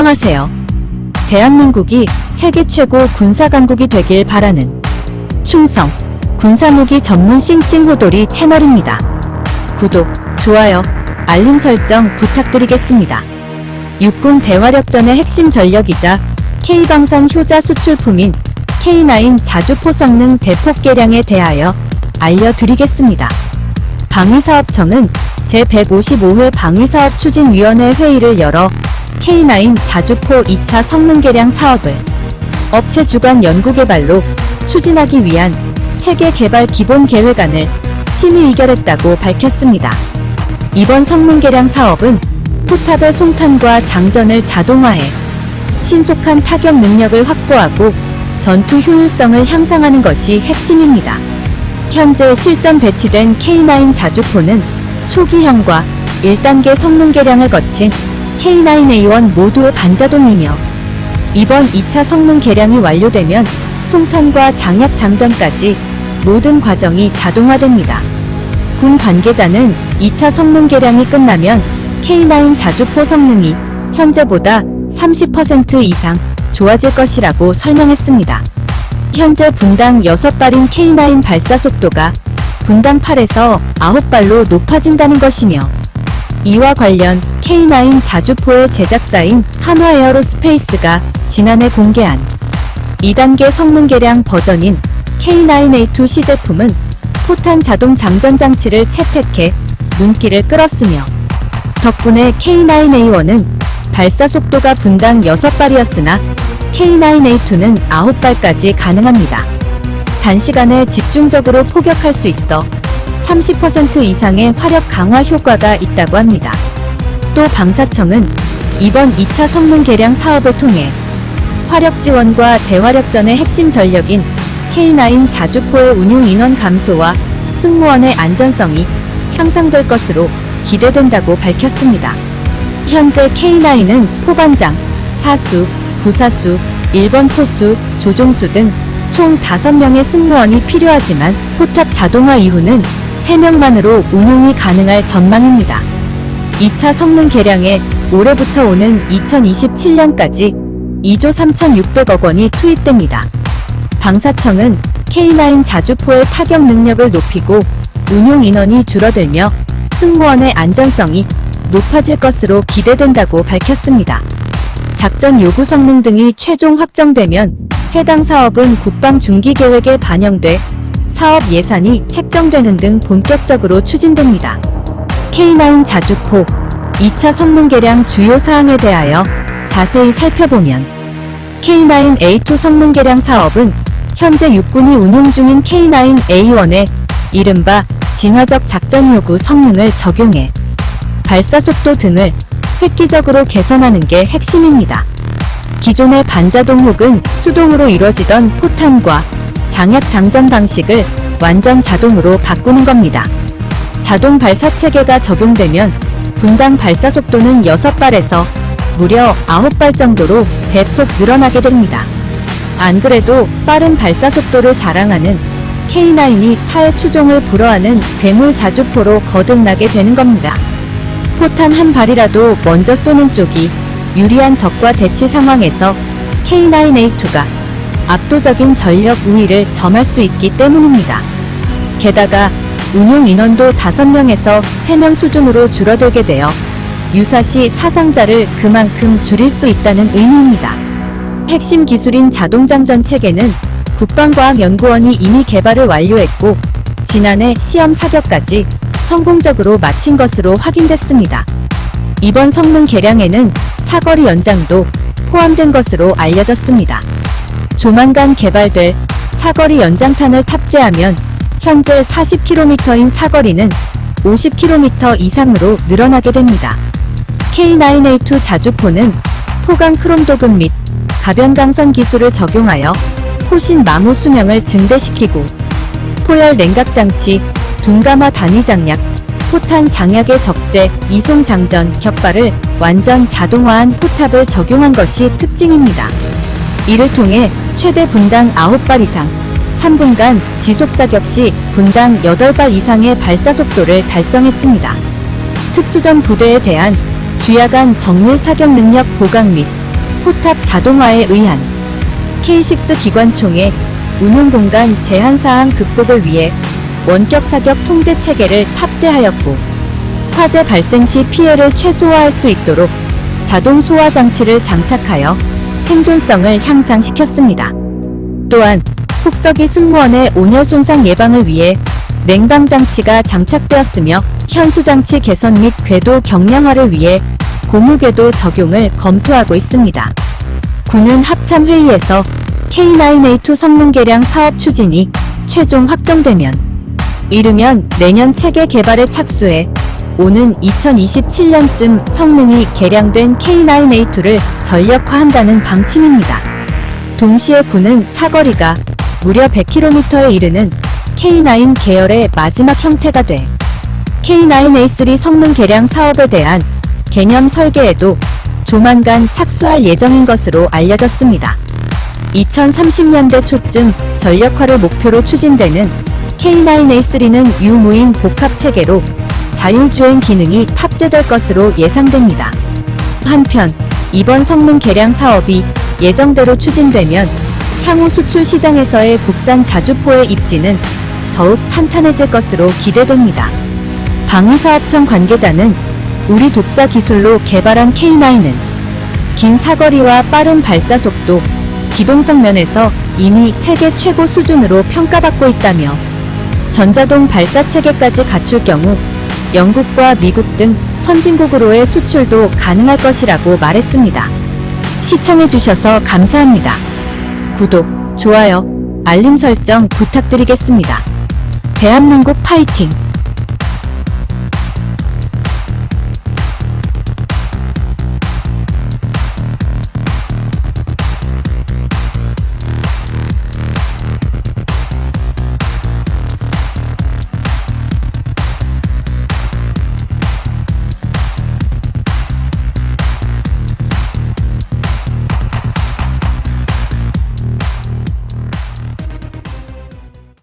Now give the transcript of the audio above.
결정하세요. 대한민국이 세계 최고 군사강국이 되길 바라는 충성, 군사무기 전문 싱싱호돌이 채널입니다. 구독, 좋아요, 알림 설정 부탁드리겠습니다. 육군 대화력전의 핵심 전력이자 K방산 효자 수출품인 K9 자주포 성능 대폭 개량에 대하여 알려드리겠습니다. 방위사업청은 제155회 방위사업추진위원회 회의를 열어 K9 자주포 2차 성능 개량 사업을 업체 주관 연구개발로 추진하기 위한 체계 개발 기본 계획안을 심의 의결했다고 밝혔습니다. 이번 성능 개량 사업은 포탑의 송탄과 장전을 자동화해 신속한 타격 능력을 확보하고 전투 효율성을 향상하는 것이 핵심입니다. 현재 실전 배치된 K9 자주포는 초기형과 1단계 성능 개량을 거친 K9A1 모두 반자동이며 이번 2차 성능 개량이 완료되면 송탄과 장약 장전까지 모든 과정이 자동화됩니다. 군 관계자는 2차 성능 개량이 끝나면 K9 자주포 성능이 현재보다 30% 이상 좋아질 것이라고 설명했습니다. 현재 분당 6발인 K9 발사 속도가 분당 8에서 9발로 높아진다는 것이며 이와 관련 K9 자주포의 제작사인 한화에어로스페이스가 지난해 공개한 2단계 성능 개량 버전인 K9A2 시제품은 포탄 자동 장전 장치를 채택해 눈길을 끌었으며 덕분에 K9A1은 발사 속도가 분당 6발이었으나 K9A2는 9발까지 가능합니다. 단시간에 집중적으로 포격할 수 있어 30% 이상의 화력 강화 효과가 있다고 합니다. 또 방사청은 이번 2차 성능 개량 사업을 통해 화력 지원과 대화력전의 핵심 전력인 K9 자주포의 운용 인원 감소와 승무원의 안전성이 향상될 것으로 기대된다고 밝혔습니다. 현재 K9은 포반장, 사수, 부사수, 1번 포수, 조종수 등 총 5명의 승무원이 필요하지만 포탑 자동화 이후는 3명만으로 운용이 가능할 전망입니다. 2차 성능 개량에 올해부터 오는 2027년까지 2조 3,600억 원이 투입됩니다. 방사청은 K9 자주포의 타격 능력을 높이고 운용 인원이 줄어들며 승무원의 안전성이 높아질 것으로 기대된다고 밝혔습니다. 작전 요구 성능 등이 최종 확정되면 해당 사업은 국방 중기 계획에 반영돼 사업 예산이 책정되는 등 본격적으로 추진됩니다. K9 자주포 2차 성능 개량 주요 사항에 대하여 자세히 살펴보면 K9A2 성능 개량 사업은 현재 육군이 운용 중인 K9A1의 이른바 진화적 작전 요구 성능을 적용해 발사 속도 등을 획기적으로 개선하는 게 핵심입니다. 기존의 반자동 혹은 수동으로 이루어지던 포탄과 장약 장전 방식을 완전 자동으로 바꾸는 겁니다. 자동 발사 체계가 적용되면 분당 발사 속도는 6발에서 무려 9발 정도로 대폭 늘어나게 됩니다. 안 그래도 빠른 발사 속도를 자랑하는 K9이 타의 추종을 불허하는 괴물 자주포로 거듭나게 되는 겁니다. 포탄 한 발이라도 먼저 쏘는 쪽이 유리한 적과 대치 상황에서 K9A2가 압도적인 전력 우위를 점할 수 있기 때문입니다. 게다가 운용 인원도 5명에서 3명 수준으로 줄어들게 되어 유사시 사상자를 그만큼 줄일 수 있다는 의미입니다. 핵심 기술인 자동장전 체계는 국방과학연구원이 이미 개발을 완료했고 지난해 시험 사격까지 성공적으로 마친 것으로 확인됐습니다. 이번 성능 개량에는 사거리 연장도 포함된 것으로 알려졌습니다. 조만간 개발될 사거리 연장탄을 탑재하면 현재 40km인 사거리는 50km 이상으로 늘어나게 됩니다. K9A2 자주포는 포강 크롬 도금 및 가변강선 기술을 적용하여 포신 마모 수명을 증대시키고 포열 냉각 장치, 둔가마 단위 장약, 포탄 장약의 적재, 이송 장전, 격발을 완전 자동화한 포탑을 적용한 것이 특징입니다. 이를 통해 최대 분당 9발 이상, 3분간 지속사격 시 분당 8발 이상의 발사 속도를 달성했습니다. 특수전 부대에 대한 주야간 정밀 사격 능력 보강 및 포탑 자동화에 의한 K6 기관총의 운용 공간 제한 사항 극복을 위해 원격 사격 통제 체계를 탑재하였고, 화재 발생 시 피해를 최소화할 수 있도록 자동 소화 장치를 장착하여 생존성을 향상시켰습니다. 또한 폭석이 승무원의 온열 손상 예방을 위해 냉방 장치가 장착되었으며, 현수 장치 개선 및 궤도 경량화를 위해 고무 궤도 적용을 검토하고 있습니다. 군은 합참 회의에서 K9A2 성능 개량 사업 추진이 최종 확정되면 이르면 내년 체계 개발에 착수해 오는 2027년쯤 성능이 개량된 K9A2를 전력화한다는 방침입니다. 동시에 군은 사거리가 무려 100km에 이르는 K9 계열의 마지막 형태가 돼 K9A3 성능 개량 사업에 대한 개념 설계에도 조만간 착수할 예정인 것으로 알려졌습니다. 2030년대 초쯤 전력화를 목표로 추진되는 K9A3는 유무인 복합체계로 자율주행 기능이 탑재될 것으로 예상됩니다. 한편 이번 성능 개량 사업이 예정대로 추진되면 향후 수출 시장에서의 국산 자주포의 입지는 더욱 탄탄해질 것으로 기대됩니다. 방위사업청 관계자는 우리 독자 기술로 개발한 K9은 긴 사거리와 빠른 발사 속도, 기동성 면에서 이미 세계 최고 수준으로 평가받고 있다며, 전자동 발사 체계까지 갖출 경우 영국과 미국 등 선진국으로의 수출도 가능할 것이라고 말했습니다. 시청해주셔서 감사합니다. 구독, 좋아요, 알림 설정 부탁드리겠습니다. 대한민국 파이팅!